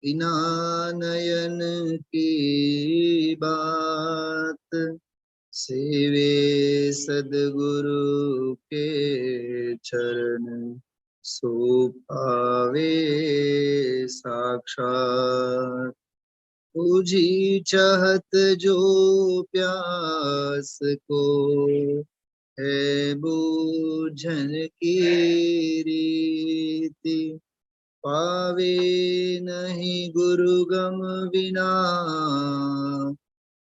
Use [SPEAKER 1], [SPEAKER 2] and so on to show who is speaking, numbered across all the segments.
[SPEAKER 1] बिना नयन की बात, सेवे सदगुरु के चरण, सो पावे साक्षात। तुझी चाहत जो प्यास को, है बूझन की रीति। पावे नहीं गुरु गम बिना,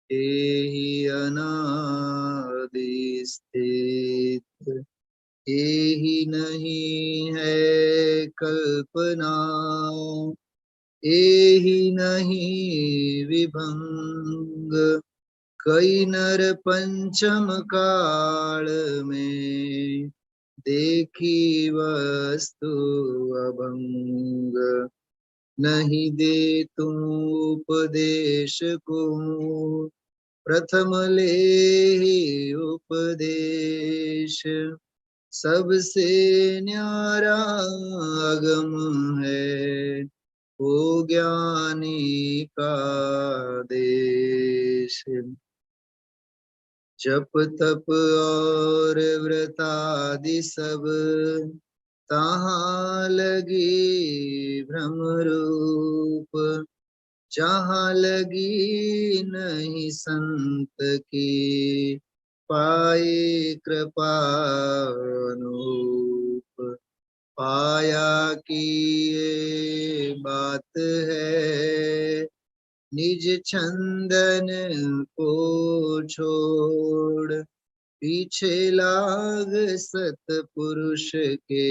[SPEAKER 1] एहि अनादि स्थित। एहि नहीं है कल्पना, एहि नहीं विभंग। कई नर पंचम काल में, देखी वस्तु अभंग। नहीं दे तुम उपदेश को, प्रथम ले उपदेश। सबसे न्यारा आगम है, वो ज्ञानी का देश। जप तप और व्रतादि सब, तहाँ लगी भ्रम रूप। जहाँ लगी नहीं संत की, पाए कृपा अनूप। पाया की ये बात है, निज छंदन को छोड़। पीछे लाग सतपुरुष के,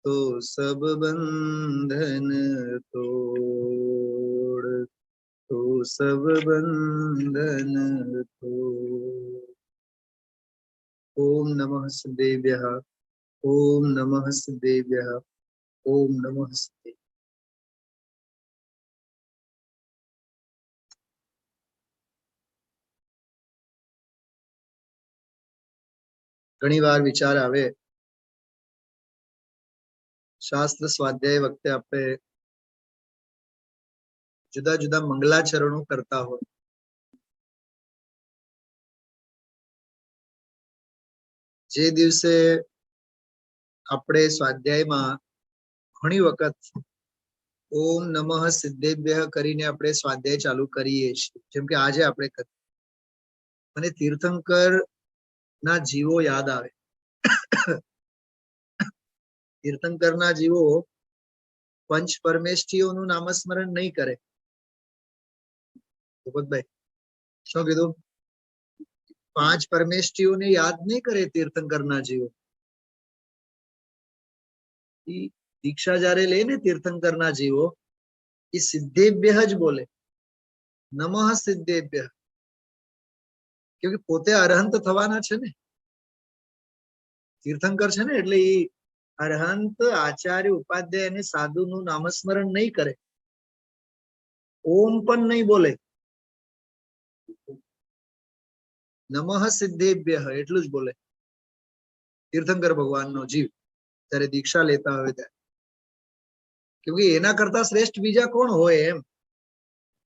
[SPEAKER 1] तो सब बंधन तोड़। तो सब बंधन तोड़। ओम नमः सिद्धेभ्यः। ओम नमः सिद्धेभ्यः। ओम नमः सिद्धेभ्यः। घणी વાર વિચાર આવે, શાસ્ત્ર સ્વાધ્યાય વખતે આપણે જુદા જુદા મંગલાચરણો કરતા હોય. જે દિવસે આપણે સ્વાધ્યાયમાં ઘણી વખત ઓમ નમઃ સિદ્ધેભ્યઃ કરીને આપણે સ્વાધ્યાય ચાલુ કરીએ છીએ, જેમ કે આજે આપણે કરીએ. મને તીર્થંકર ના જીવો યાદ આવે. તીર્થંકર ના જીવો પંચ પરમેષ્ઠીઓનું નામસ્મરણ નહીં કરે. ભૂપતભાઈ શું કીધું? પાંચ પરમેષ્ઠીઓને યાદ નહીં કરે તીર્થંકર ના જીવો. દીક્ષા જયારે લે ને તીર્થંકર ના જીવો, એ સિદ્ધેભ્યઃ જ બોલે, નમઃ સિદ્ધેભ્યઃ. કેમ કે પોતે અરહંત થવાના છે ને, તીર્થંકર છે ને, એટલે એ અરહંત આચાર્ય ઉપાધ્યાય અને સાધુ નું નામસ્મરણ નહીં કરે, ઓમ પણ નહીં બોલે. નમઃ સિદ્ધેભ્યઃ એટલું જ બોલે તીર્થંકર ભગવાનનો જીવ જ્યારે દીક્ષા લેતા હોય ત્યારે. કેમ કે એના કરતા શ્રેષ્ઠ બીજા કોણ હોય એમ.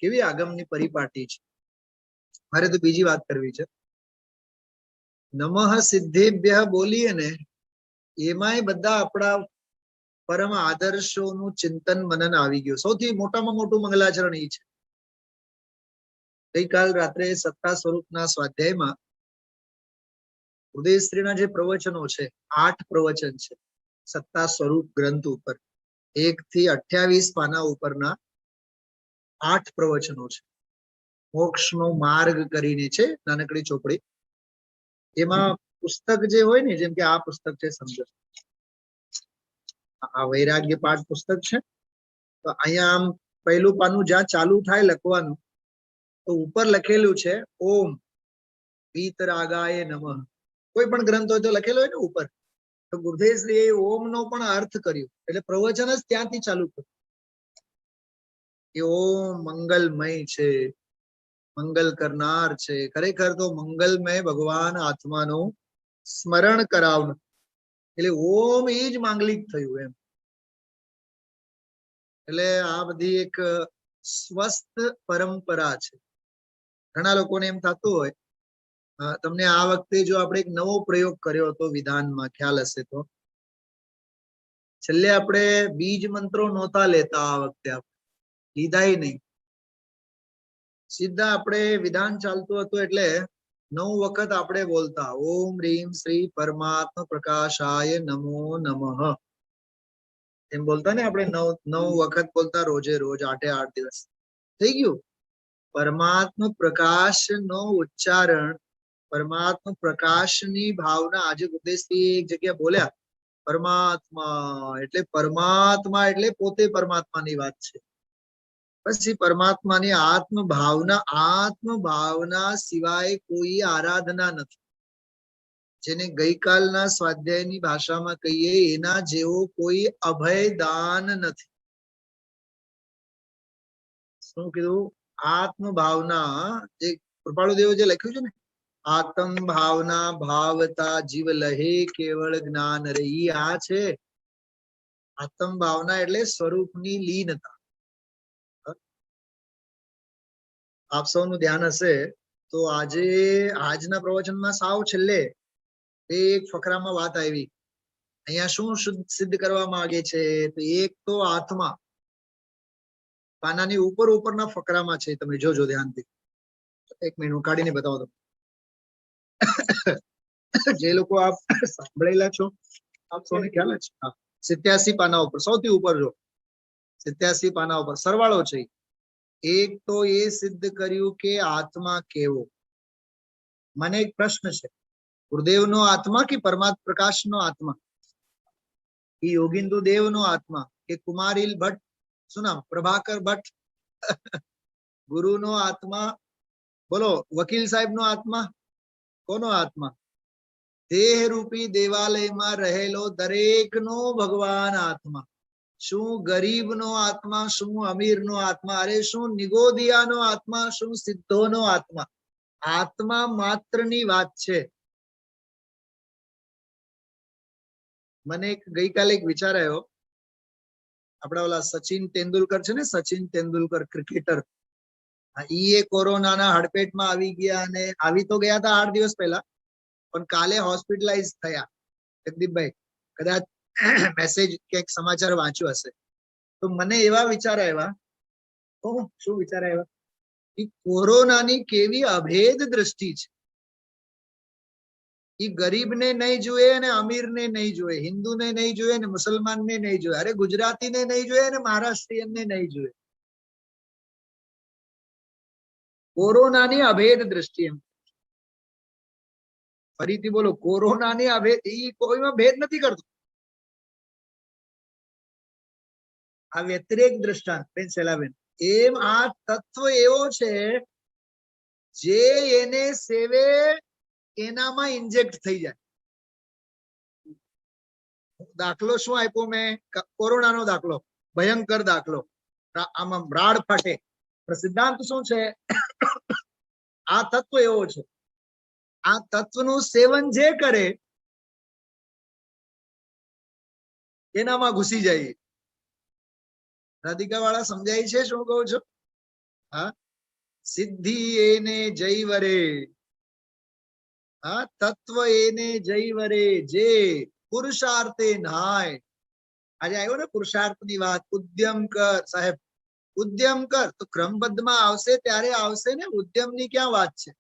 [SPEAKER 1] કેવી આગમની પરિપાટી છે. મારે તો બીજી વાત કરવી છે. નમઃ સિદ્ધેભ્યઃ બોલીએ ને, એમાંય બધા આપણા પરમ આદર્શોનું ચિંતન મનન આવી ગયું. સૌથી મોટામાં મોટું મંગલાચરણ એ છે. ગઈકાલ રાત્રે સત્તા સ્વરૂપના સ્વાધ્યાયમાં ઉદયશ્રીના જે પ્રવચનો છે, 8 પ્રવચન છે સત્તા સ્વરૂપ ગ્રંથ ઉપર. 1 થી 28 પાના ઉપરના 8 પ્રવચનો છે. મોક્ષનો માર્ગ કરીને છે, નાનકડી ચોપડી. એમાં પુસ્તક જે હોય ને, જેમ કે આ પુસ્તક છે, સમજો આ વૈરાગ્ય પાઠ પુસ્તક છે. તો અહીંયા આમ પહેલું પાનું જ્યાં ચાલુ થાય લખવાનું, તો ઉપર લખેલું છે ઓમ વીતરાગાય નમઃ. કોઈ પણ ગ્રંથ હોય તો લખેલો હોય ને ઉપર. તો ગુરુદેવશ્રીએ ઓમ નો પણ અર્થ કર્યો, એટલે પ્રવચન જ ત્યાંથી ચાલુ કર્યું કે ઓમ મંગલમય છે, મંગલ કરનાર છે. ખરેખર તો મંગલમય ભગવાન આત્માનું સ્મરણ કરાવવું, એટલે ઓમ એ જ માંગલિક થયું એમ. એટલે આ બધી એક સ્વસ્થ પરંપરા છે. ઘણા લોકોને એમ થતું હોય, તમને આ વખતે જો આપણે એક નવો પ્રયોગ કર્યો હતો વિધાનમાં, ખ્યાલ હશે તો, છેલ્લે આપણે બીજ મંત્રો નહોતા લેતા, આ વખતે આપણે લીધા નહીં, સીધા આપણે વિધાન ચાલતું હતું એટલે 9 વખત આપણે બોલતા, ઓમ રીમ શ્રી પરમાત્મા પ્રકાશાય નમો નમઃ, એમ બોલતા ને આપણે 9 વખત બોલતા રોજે રોજ 8 દિવસ. થઈ ગયું. પરમાત્મા પ્રકાશ નો ઉચ્ચારણ, પરમાત્મા પ્રકાશની ભાવના આજે ઉદ્દેશથી એક જગ્યા બોલ્યા, પરમાત્મા એટલે પોતે પરમાત્માની વાત છે. પછી પરમાત્માની આત્મભાવના સિવાય કોઈ આરાધના નથી. જેને ગઈકાલના સ્વાધ્યાયની ભાષામાં કહીએ એના જેવો કોઈ અભયદાન નથી. શું કીધું? આત્મભાવના, જે કૃપાળુ દેવે જે લખ્યું છે ને, આત્મ ભાવના ભાવતા જીવ લહે કેવળ જ્ઞાન રે, ઈ આ છે. આત્મ ભાવના એટલે સ્વરૂપની લીનતા. આપ સૌનું ધ્યાન હશે તો આજના પ્રવચનમાં સાવ છેલ્લે એક ફકરામાં વાત આવી. અહીંયા શું સિદ્ધ કરવા માંગે છે? તો એક તો આત્મા પાનાની ઉપરના ફકરામાં છે, તમે જોજો ધ્યાનથી. એક મિનિટ હું કાઢીને બતાવો તો. જે લોકો આપ સાંભળેલા છો, આપ સૌને ખ્યાલ છે. 87 પાના ઉપર, સૌથી ઉપર જો 87 પાના ઉપર સરવાળો છે. એક તો એ સિદ્ધ કર્યું કે આત્મા કેવો. મને એક પ્રશ્ન છે, ગુરુદેવનો આત્મા કે પરમાત્મા પ્રકાશનો આત્મા, કે યોગિંદુ દેવનો આત્મા, કે કુમારીલ ભટ્ટ, શું નામ, પ્રભાકર ભટ્ટ, ગુરુનો આત્મા, બોલો વકીલ સાહેબનો આત્મા, કોનો આત્મા? દેહ રૂપી દેવાલયમાં રહેલો દરેકનો ભગવાન આત્મા. શું ગરીબનો આત્મા, શું અમીરનો આત્મા, અરે શું નિગોદિયાનો આત્મા, શું સિદ્ધોનો આત્મા? આત્મા માત્રની વાત છે. મને ગઈકાલે એક વિચાર આવ્યો, આપડા ઓલા સચિન તેંડુલકર છે ને, સચિન તેંડુલકર ક્રિકેટર, ઈ કોરોનાના હડપેટમાં આવી ગયા, અને આવી તો ગયા હતા 8 દિવસ પહેલા, પણ કાલે હોસ્પિટલાઇઝ થયા. જગદીપભાઈ કદાચ મેસેજ કે સમાચાર વાંચ્યો હશે. તો મને એવા વિચાર આવ્યા, શું વિચાર આવ્યા કે કોરોનાની કેવી અભેદ દ્રષ્ટિ છે. એ ગરીબને નહીં જોઈએ અને અમીરને નહીં જોઈએ, હિન્દુને નહીં જોઈએ અને મુસલમાનને નહીં જોઈએ, અરે ગુજરાતીને નહીં જોઈએ અને મહારાષ્ટ્રીયનને નહીં જોઈએ. કોરોનાની અભેદ દ્રષ્ટિ. એમ ફરીથી બોલો, કોરોનાની અભેદ, એ કોઈમાં ભેદ નથી કરતો. આ વ્યતિરેક દ્રષ્ટાંત બેન સેલાબેન. એમ આ તત્વ એવો છે જે એને સેવે એનામાં ઇન્જેક્ટ થઈ જાય. દાખલો શું આપ્યો મેં? કોરોનાનો દાખલો, ભયંકર દાખલો, આમાં રાડ ફાટે. સિદ્ધાંત શું છે? આ તત્વ એવો છે, આ તત્વનું સેવન જે કરે એનામાં ઘૂસી જાય. રાધિકા વાળા સમજાય છે શું કહું છું? હા, સિદ્ધિ એને જય વરે, હા, તત્વ એને જય વરે, જે પુરુષાર્થે નાય. આજે આવ્યો ને પુરુષાર્થની વાત. ઉદ્યમ કર સાહેબ, ઉદ્યમ કર. તો ક્રમબદ્ધમાં આવશે ત્યારે આવશે ને, ઉદ્યમની ક્યાં વાત છે?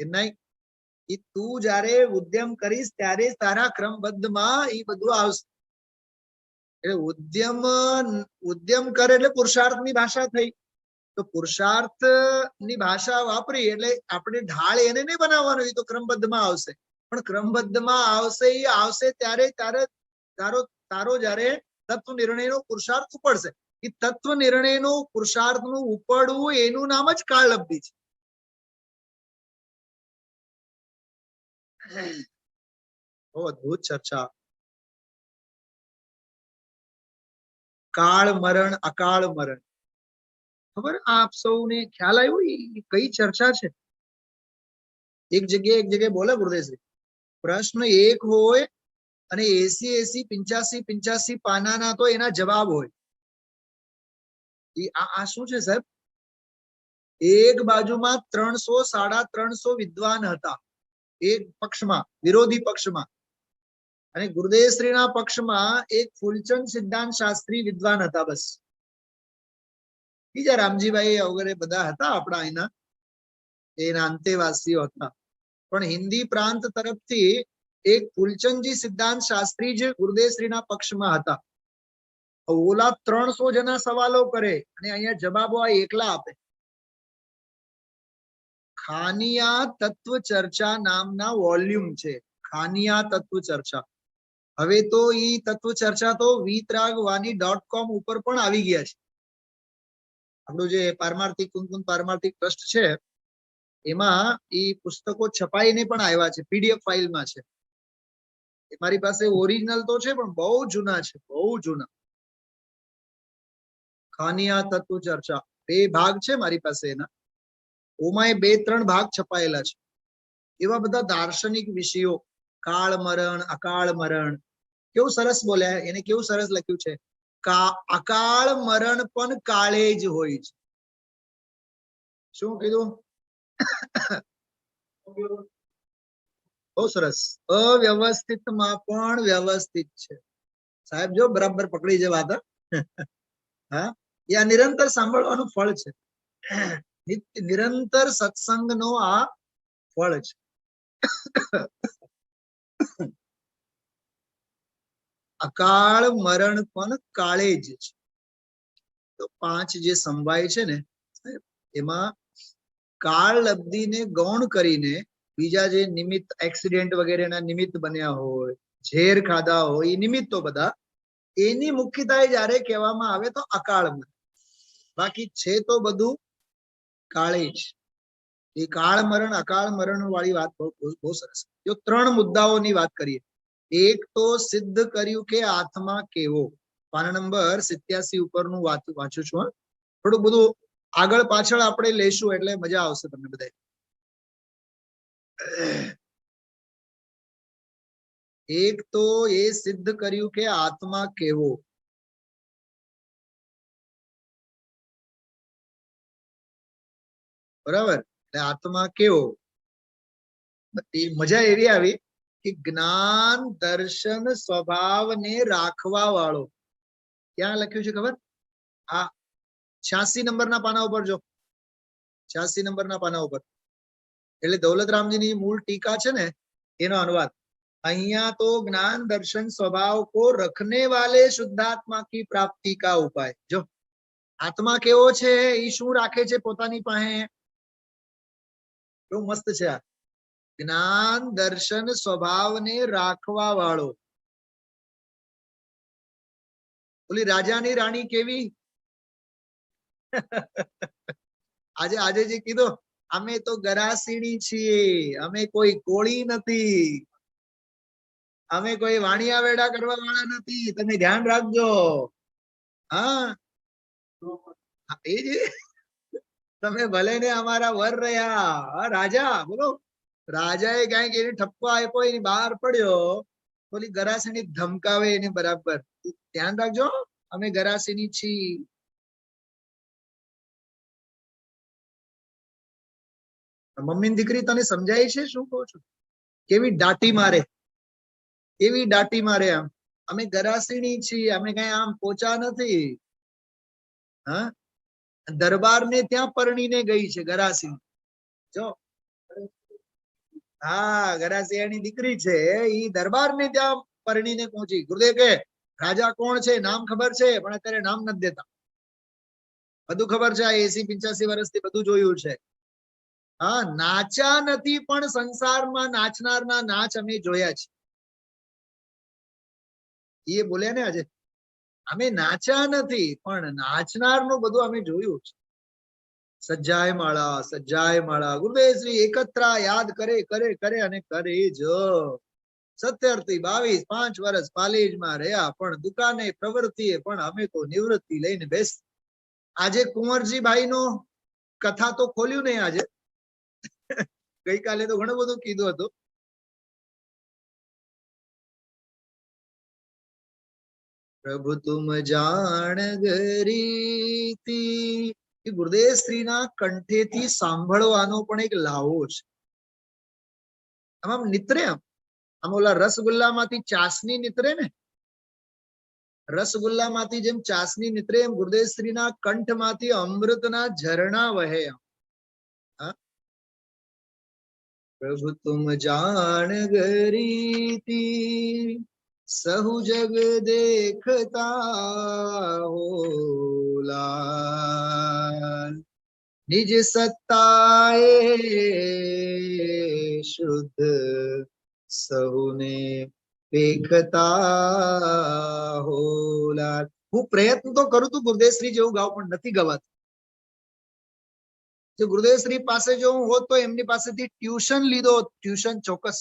[SPEAKER 1] કે નહીં, તું જયારે ઉદ્યમ કરીશ ત્યારે તારા ક્રમબદ્ધમાં એ બધું આવશે. એટલે ઉદ્યમ કરે એટલે પુરુષાર્થની ભાષા થઈ. તો પુરુષાર્થ ની ભાષા વાપરી એટલે આપણે ઢાળ એને નહીં બનાવવાનો, એ તો ક્રમબદ્ધમાં આવશે. પણ ક્રમબદ્ધમાં આવશે ત્યારે તારો જયારે તત્વ નિર્ણયનો પુરુષાર્થ ઉપડશે. એ તત્વ નિર્ણયનો પુરુષાર્થનું ઉપડવું એનું નામ જ કાળલબ્ધિ છે. બહુ અદભુત ચર્ચા. કાળ મરણ, અકાળ મરણ, ખબર આપ સૌને ખ્યાલ આવ્યો કઈ ચર્ચા છે? એક જગ્યાએ બોલે ગુરુદેવશ્રી, પ્રશ્ન એક હોય અને 80 85 પાનાના તો એના જવાબ હોય. આ શું છે સાહેબ? એક બાજુમાં 300 350 વિદ્વાન હતા એક પક્ષમાં, વિરોધી પક્ષમાં, અને ગુરુદેવશ્રીના પક્ષમાં એક ફૂલચંદ સિદ્ધાંત શાસ્ત્રી વિદ્વાન હતા. બસ બીજા રામજીભાઈ વગેરે બધા હતા આપણા એના અંતેવાસીઓ હતા. પણ હિન્દી પ્રાંત તરફથી એક ફૂલચંદજી સિદ્ધાંત શાસ્ત્રી જ ગુરુદેવશ્રીના પક્ષમાં હતા. ઓલા 300 જણા સવાલો કરે અને અહીંયા જવાબો આ એકલા આપે. ખાનિયા તત્વ ચર્ચા નામના વોલ્યુમ છે. ખાનિયા તત્વ ચર્ચા. હવે તો ઈ તત્વ ચર્ચા તો vitragvani.com ઉપર પણ આવી ગયા છે. આપણું જે પારમાર્થિક કુંકુમ પારમાર્થિક ટ્રસ્ટ છે એમાં ઈ પુસ્તકો છપાઈને પણ આવ્યા છે, પીડીએફ ફાઇલમાં છે. મારી પાસે ઓરિજિનલ તો છે પણ બહુ જૂના છે, બહુ જૂના. ખાનિયા તત્વ ચર્ચા 2 ભાગ છે મારી પાસે એના. ઓમાં 2-3 ભાગ છપાયેલા છે. એવા બધા દાર્શનિક વિષયો, કાળ મરણ, અકાળ મરણ. કેવું સરસ બોલ્યા, એને કેવું સરસ લખ્યું છે, અકાળ મરણ પણ કાળે જ હોય છે. શું કીધું? બહુ સરસ. અવ્યવસ્થિતમાં પણ વ્યવસ્થિત છે. સાહેબ જો બરાબર પકડી છે વાત. હા, એ આ નિરંતર સાંભળવાનું ફળ છે. નિરંતર સત્સંગનો આ ફળ છે. અકાળ મરણ પણ કાળે જ છે. તો 5 જે સમવાય છે ને એમાં કાળ લબ્ધિને ગૌણ કરીને બીજા જે નિમિત્ત, એક્સિડન્ટ વગેરેના નિમિત્ત બન્યા હોય, ઝેર ખાધા હોય, એ નિમિત્તો બધા, એની મુખ્યતાએ જયારે કહેવામાં આવે તો અકાળ મરણ. બાકી છે તો બધું કાળે જ. એ કાળ મરણ, અકાળ મરણ વાળી વાત બહુ સરસ. જો 3 મુદ્દાઓની વાત કરીએ. એક તો સિદ્ધ કર્યું કે આત્મા કેવો. પાના નંબર 87 ઉપરનું વાંચું છું. થોડું બધું આગળ પાછળ આપણે લેશું એટલે મજા આવશે તમને બધા. એક તો એ સિદ્ધ કર્યું કે આત્મા કેવો. બરાબર, એટલે આત્મા કેવો. મજા એવી આવી કે જ્ઞાન દર્શન સ્વભાવને રાખવા વાળો. ક્યાં લખ્યું છે ખબર? આ 86 નંબરના પાના ઉપર જો, 86 નંબરના પાના ઉપર. એટલે દૌલતરામજીની મૂળ ટીકા છે ને એનો અનુવાદ. અહીંયા તો જ્ઞાન દર્શન સ્વભાવ કો રખને વાલે શુદ્ધાત્મા કી પ્રાપ્તિ કા ઉપાય. જો આત્મા કેવો છે, એ શું રાખે છે પોતાની પાસે? કેવું મસ્ત છે આ. જ્ઞાન દર્શન સ્વભાવને રાખવા વાળો. ઓલી રાજાની રાણી કેવી? આજે જે કીધું, અમે તો ગરાસીણી છીએ, અમે કોઈ કોળી નથી, અમે કોઈ વાણિયા વેડા કરવા વાળા નથી, તમે ધ્યાન રાખજો. હા, એ જ. તમે ભલે ને અમારા વર રહ્યા. રાજા બોલો, રાજાએ ક્યાંક એને ઠપકો આપ્યો, એની બહાર પડ્યો, ઓલી ગરાસીની ધમકાવે એને બરાબર. ધ્યાન રાખજો, અમે ગરાસીની છીએ. મમ્મી દીકરી તને સમજાય છે શું કહું છું? કેવી દાટી મારે, કેવી દાટી મારે. આમ અમે ગરાસીની છીએ, અમે કઈ આમ પોચા નથી. હા, દરબાર ને ત્યાં પરણીને ગઈ છે ગરાસી. જો હા, ગરાસિયાની દીકરી છે, ઈ દરબાર ને ત્યાં પરણીને પહોંચી. ગુરુદેવ કે રાજા કોણ છે નામ ખબર છે, પણ અત્યારે નામ નથી દેતા. બધું ખબર છે, 80-85 વર્ષથી બધું જોયું છે. હા, નાચા નથી પણ સંસારમાં નાચનારના નાચ અમે જોયા છે. એ બોલ્યા ને આજે, અમે નાચા નથી પણ નાચનારનું બધું અમે જોયું છે. સજ્જાય માળા ગુરુદેવશ્રી એકત્રા યાદ કરે કરે કરે અને કરે જ. 70 થી 22 5 વર્ષ પાલેજમાં રહ્યા, પણ દુકાને પ્રવૃત્તિએ પણ અમે તો નિવૃત્તિ લઈને બેસ. આજે કુંવરજીભાઈ નો કથા તો ખોલ્યું નહીં આજે. ગઈકાલે તો ઘણું બધું કીધું હતું. પ્રભુ તુમ જાણ ગરી એ ગુરુદેવ શ્રીના કંઠેથી સાંભળવાનો પણ એક લાવો છે. આમ નીતરે આમ ઓલા રસગુલ્લામાંથી ચાસણી નીતરે ને, રસગુલ્લામાંથી જેમ ચાસણી નીતરે એમ ગુરુદેવ શ્રીના કંઠમાંથી અમૃતના ઝરણા વહે. પ્રભુ તુમ જાણ ગરીતી સહુ જગ દેખતા હો લાલ, નિજ સત્તાએ શુદ્ધ સહુને દેખતા હો લાલ. હું પ્રયત્ન તો કરું તું ગુરુદેવ શ્રી જેવું ગાવ, પણ નથી ગવાતું. જો ગુરુદેવ શ્રી પાસે જો હું હોત તો એમની પાસેથી ટ્યુશન લીધો, ટ્યુશન ચોક્કસ.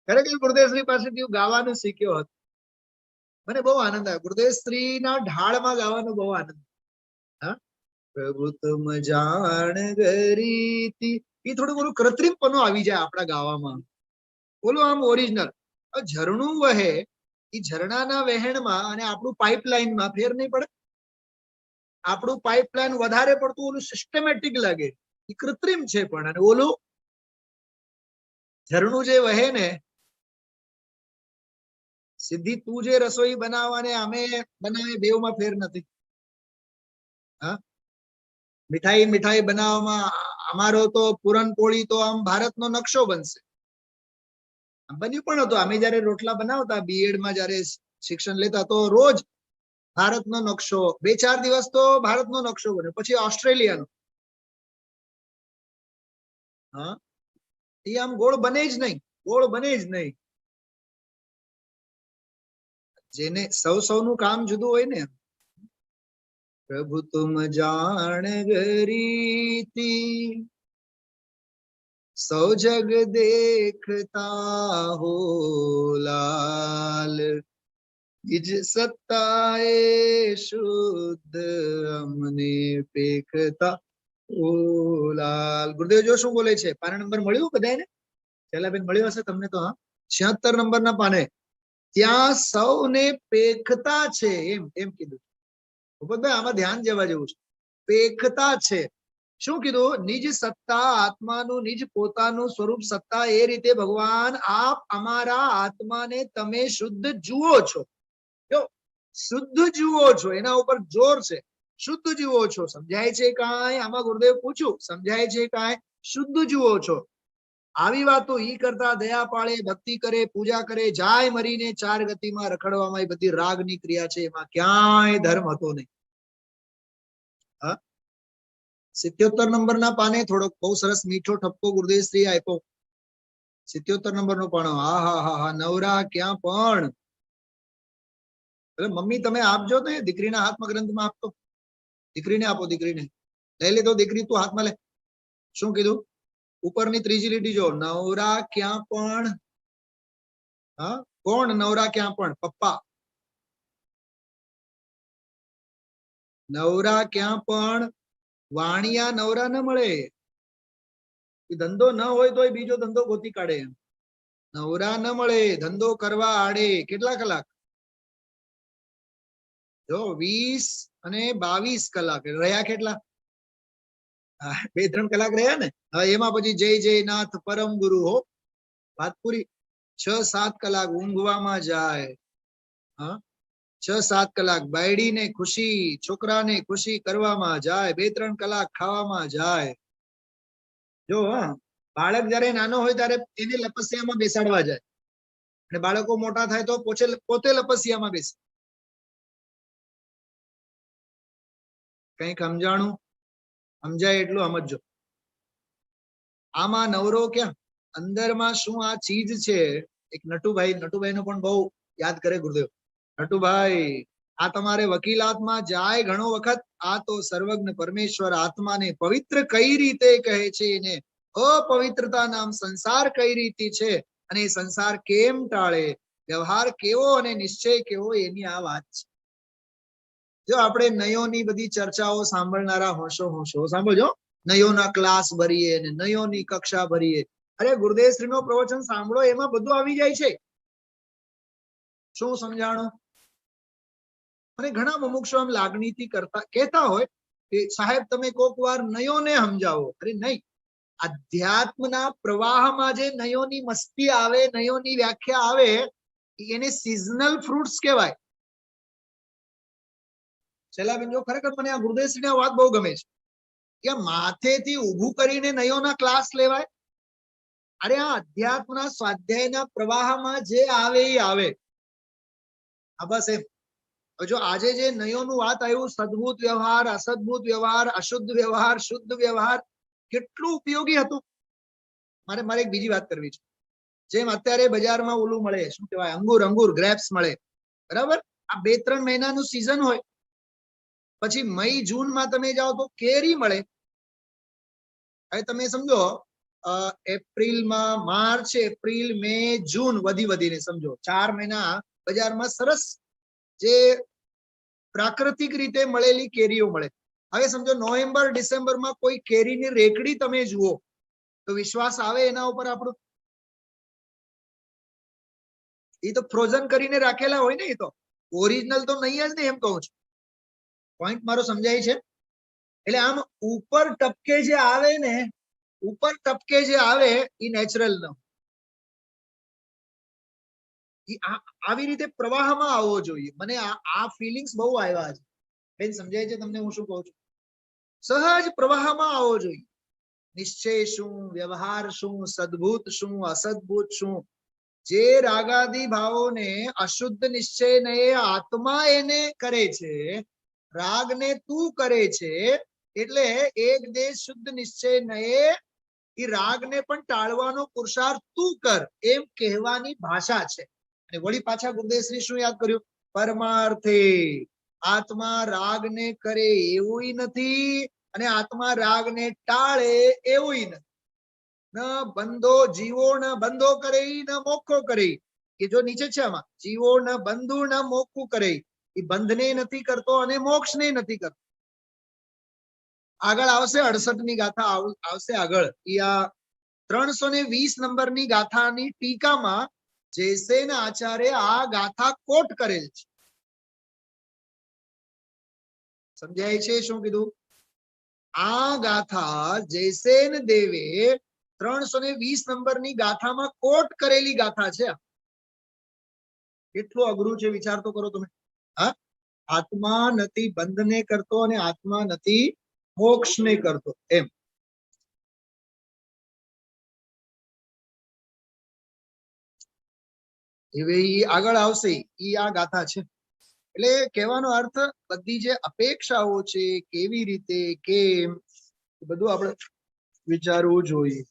[SPEAKER 1] ખરેખર ગુરુદેવ શ્રી પાસેથી હું ગાવાનું શીખ્યો હતો. મને બહુ આનંદ આવ્યો. ગુરુદેવ શ્રીના ઢાળમાં ગાવાનો બહુ આનંદ. હા, પ્રભુ તુમ જાણ ગરીતી, એ થોડું ઘણું કૃત્રિમપણું આવી જાય આપણા ગાવામાં. બોલો આમ ઓરિજિનલ. ઝરણું વહે, એ ઝરણાના વહેણમાં અને આપણું પાઇપલાઇનમાં ફેર નહીં પડે. આપણું પાઇપલાઇન વધારે પડતું ઓલું સિસ્ટમેટિક લાગે, એ કૃત્રિમ છે. પણ અને ઓલું ઝરણું જે વહે ને, સીધી તું જે રસોઈ બનાવવાને અમે બનાવે બેવમાં ફેર નથી. હા, મીઠાઈ મીઠાઈ બનાવવામાં અમારો તો પૂરણપોળી તો આમ ભારતનો નકશો બનશે. બન્યું પણ હતું. અમે જયારે રોટલા બનાવતા બીએડમાં જયારે શિક્ષણ લેતા તો રોજ ભારતનો નકશો, 2-4 દિવસ તો ભારતનો નકશો બન્યો, પછી ઓસ્ટ્રેલિયાનો. હા, એ આમ ગોળ બને જ નહીં, ગોળ બને જ નહીં. જેને સૌનું કામ જુદું હોય ને. પ્રભુ તુમ જાણ ગરીતી સૌ જગ દેખતા હો લાલ, નિજ સત્તાએ શુદ્ધ અમને પેખતા ઓ લાલ. ગુરુદેવ જો શું બોલે છે. પાના નંબર મળ્યું બધાને? ચેલાબેન મળ્યો હશે તમને તો. હા, 76 નંબરના પાને ત્યાં સૌને પેખતા છે એમ એમ કીધું. ભૂપતભાઈ આમાં ધ્યાન જવા જેવું છે. પેખતા છે. શું કીધું? નિજ સત્તા, આત્માનું નિજ પોતાનું સ્વરૂપ સત્તા, એ રીતે ભગવાન આપ અમારા આત્માને તમે શુદ્ધ જુઓ છો. જો શુદ્ધ જુઓ છો, એના ઉપર જોર છે. શુદ્ધ જુઓ છો. સમજાય છે કાંઈ? આમાં ગુરુદેવ પૂછ્યું, સમજાય છે કાંઈ? શુદ્ધ જુઓ છો. આવી વાતો ઈ કરતા દયા પાળે, ભક્તિ કરે, પૂજા કરે, જાય મરીને 4 ગતિમાં રખડવામાં, એ બધી રાગની ક્રિયા છે. એમાં ક્યાંય ધર્મ હતો નહીં. 77 નંબરના પાને થોડોક બહુ સરસ મીઠો ઠપકો ગુરુદેવ શ્રી આપ્યો. 77 નંબરનો પાનો. હા હા હા હા, નવરા ક્યાં પણ. મમ્મી તમે આપજો તો, દીકરીના હાથમાં ગ્રંથમાં આપતો. દીકરીને આપો, દીકરીને લઈ લે તો. દીકરી તું હાથમાં લે. શું કીધું? ઉપરની ત્રીજી લીટી જો. નવરા ક્યાં પણ. હા, કોણ નવરા ક્યાં પણ? પપ્પા. નવરા ક્યાં પણ. વાણિયા નવરા ન મળે. ધંધો ન હોય તો બીજો ધંધો ગોતી કાઢે. નવરા ન મળે, ધંધો કરવા આડે. કેટલા કલાક? જો 20 અને 22 કલાક રહ્યા. કેટલા? 2-3 કલાક રહ્યા ને. હવે એમાં પછી જય જયનાથ પરમ ગુરુ હો, વાત પૂરી. 6-7 કલાક ઊંઘવામાં જાય. હા, 6-7 કલાક બાયડીને ખુશી, છોકરાને ખુશી કરવામાં જાય. 2-3 કલાક ખાવામાં જાય. જો હા, બાળક જયારે નાનો હોય ત્યારે એને લપસિયામાં બેસાડવા જાય, અને બાળકો મોટા થાય તો પોતે લપસિયામાં બેસે. કઈક સમજાણું? સમજાય એટલું સમજજો. આમાં નવરો ક્યાં? અંદરમાં શું આ ચીજ છે? એક નટુભાઈ નો પણ બહુ યાદ કરે ગુરુદેવ. નટુભાઈ, આ તમારે વકીલાતમાં જાય ઘણો વખત. આ તો સર્વજ્ઞ પરમેશ્વર આત્માને પવિત્ર કઈ રીતે કહે છે, એને અપવિત્રતા નામ સંસાર કઈ રીતે છે, અને સંસાર કેમ ટાળે, વ્યવહાર કેવો અને નિશ્ચય કેવો, એની આ વાત છે. જો આપણે નયોની બધી ચર્ચાઓ સાંભળનારા હોશો સાંભળજો. નયોના ક્લાસ ભરીએ ને નયોની કક્ષા ભરીએ. અરે ગુરુદેવ શ્રી નો પ્રવચન સાંભળો, એમાં બધું આવી જાય છે. શું સમજાણું? અને ઘણા મુમુક્ષો આમ લાગણીથી કહેતા હોય કે સાહેબ તમે કોક વાર નયોને સમજાવો. અરે નહીં, અધ્યાત્મના પ્રવાહમાં જે નયોની મસ્તી આવે, નયોની વ્યાખ્યા આવે, એને સિઝનલ ફ્રૂટ્સ કહેવાય. શૈલાબેન જો ખરેખર મને આ ગુરુદેવશ્રીની વાત બહુ ગમે છે કે માથેથી ઊભું કરીને નયોના ક્લાસ લેવાય. અરે આ અધ્યાત્મના સ્વાધ્યાયના પ્રવાહમાં જે આવે એ આવે. આ બસ એમ. જો આજે જે નયોનું વાત આવ્યું, સદભૂત વ્યવહાર, અસદભૂત વ્યવહાર, અશુદ્ધ વ્યવહાર, શુદ્ધ વ્યવહાર, કેટલું ઉપયોગી હતું. મારે એક બીજી વાત કરવી છે. જેમ અત્યારે બજારમાં ઓલું મળે, શું કહેવાય, અંગુર ગ્રેપ્સ મળે, બરાબર? આ 2-3 મહિનાનું સીઝન હોય. પછી મઈ જૂનમાં તમે જાઓ તો કેરી મળે. હવે તમે સમજો એપ્રિલમાં, માર્ચ, એપ્રિલ, મે, જૂન વધીને સમજો 4 મહિના બજારમાં સરસ જે પ્રાકૃતિક રીતે મળેલી કેરીઓ મળે. હવે સમજો નવેમ્બર, ડિસેમ્બરમાં કોઈ કેરીની રેકડી તમે જુઓ તો વિશ્વાસ આવે એના ઉપર આપણો? એ તો ફ્રોઝન કરીને રાખેલા હોય ને, એ તો ઓરિજિનલ તો નહીં જ ને, એમ કહું છું. પોઈન્ટ મારો સમજાય છે? એટલે આમ ઉપર ટપકે જે આવે ને, ઉપર ટપકે જે આવે એ નેચરલ ન, આવી રીતે પ્રવાહમાં આવવો જોઈએ. મને આ ફિલિંગ્સ બહુ આવ્યા છે બેન. સમજાય છે તમને હું શું કહું છું? સહજ પ્રવાહમાં આવવો જોઈએ. નિશ્ચય શું, વ્યવહાર શું, સદભૂત શું, અસદભૂત શું, જે રાગાદી ભાવોને અશુદ્ધ નિશ્ચય ને આત્મા એને કરે છે, રાગને તું કરે છે, એટલે એક દેશ શુદ્ધ નિશ્ચય ને એ રાગને પણ ટાળવાનો પુરુષાર્થ તું કર, એમ કહેવાની ભાષા છે. અને વળી પાછા ગુરુદેવશ્રી શું યાદ કર્યું? પરમાર્થે આત્મા રાગને કરે એવું નથી, અને આત્મા રાગને ટાળે એવું નથી. ન બંધો જીવો ન બંધો કરે, ન મોક્ષો કરે. કે જો નીચે છે આમાં, જીવો ન બંધુ ન મોક્ષું કરે, એ બંધને નથી કરતો અને મોક્ષને નથી કરતો. આગળ આવશે 68ની ગાથા આવશે આગળ. એ આ 320 નંબરની ગાથાની ટીકામાં જયસેન આચાર્ય આ ગાથા કોટ કરેલ છે. સમજાય છે શું કીધું? આ ગાથા જયસેન દેવે 320 નંબરની ગાથામાં કોટ કરેલી ગાથા છે. કેટલું અઘરું છે વિચાર તો કરો તમે. હા, આત્મા નથી બંધને કરતો અને આત્મા નથી મોક્ષને કરતો, એમ. હવે આગળ આવશે ઈ આ ગાથા છે. એટલે કહેવાનો અર્થ બધી જે અપેક્ષાઓ છે, કેવી રીતે, કેમ, બધું આપણે વિચારવું જોઈએ.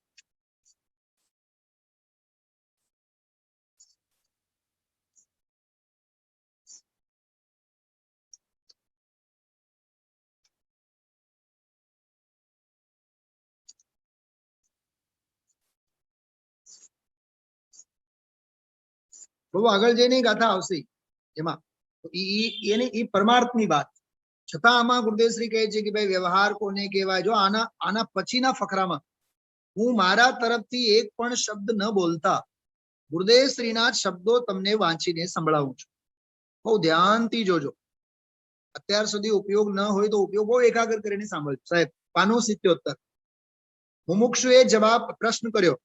[SPEAKER 1] બહુ આગળ જઈને ગાથા આવશે એમાં એની પરમાર્થની વાત. છતાં આમાં ગુરુદેવશ્રી કહે છે કે ભાઈ વ્યવહાર કોને કહેવાય? જો આના પછીના ફકરામાં હું મારા તરફથી એક પણ શબ્દ ન બોલતા ગુરુદેવશ્રીના શબ્દો તમને વાંચીને સંભળાવું છું. બહુ ધ્યાનથી જોજો. અત્યાર સુધી ઉપયોગ ન હોય તો ઉપયોગ બહુ એકાગ્ર કરીને સાંભળજો. સાહેબ પાનું 77 મુમુક્ષુએ જવાબ પ્રશ્ન કર્યો,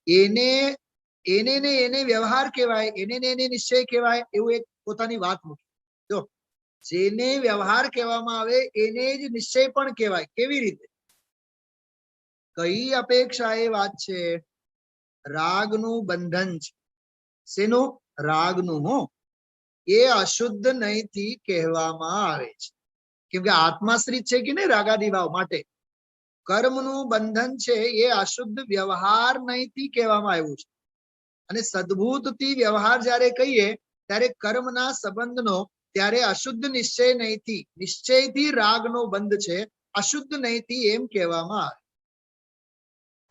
[SPEAKER 1] એને વ્યવહાર કહેવાય, એને નિશ્ચય કહેવાય, એવું એક પોતાની વાત મૂકી. જો જેને વ્યવહાર કહેવામાં આવે એને જ નિશ્ચય પણ કહેવાય. કેવી રીતે? કઈ અપેક્ષા એ વાત છે? રાગનું બંધન છે. શેનું? રાગનું. હો, એ અશુદ્ધ નહીંથી કહેવામાં આવે છે. કેમ કે આત્માશ્રિત છે કે નહીં રાગાદી ભાવ માટે. કર્મનું બંધન છે એ અશુદ્ધ વ્યવહાર નહીંથી કહેવામાં આવ્યું છે. અને સદભૂતથી વ્યવહાર જ્યારે કહીએ ત્યારે કર્મના સંબંધનો, ત્યારે અશુદ્ધ નિશ્ચય નહીંથી, નિશ્ચયથી રાગનો બંધ છે, અશુદ્ધ નહીંથી એમ કહેવામાં આવે.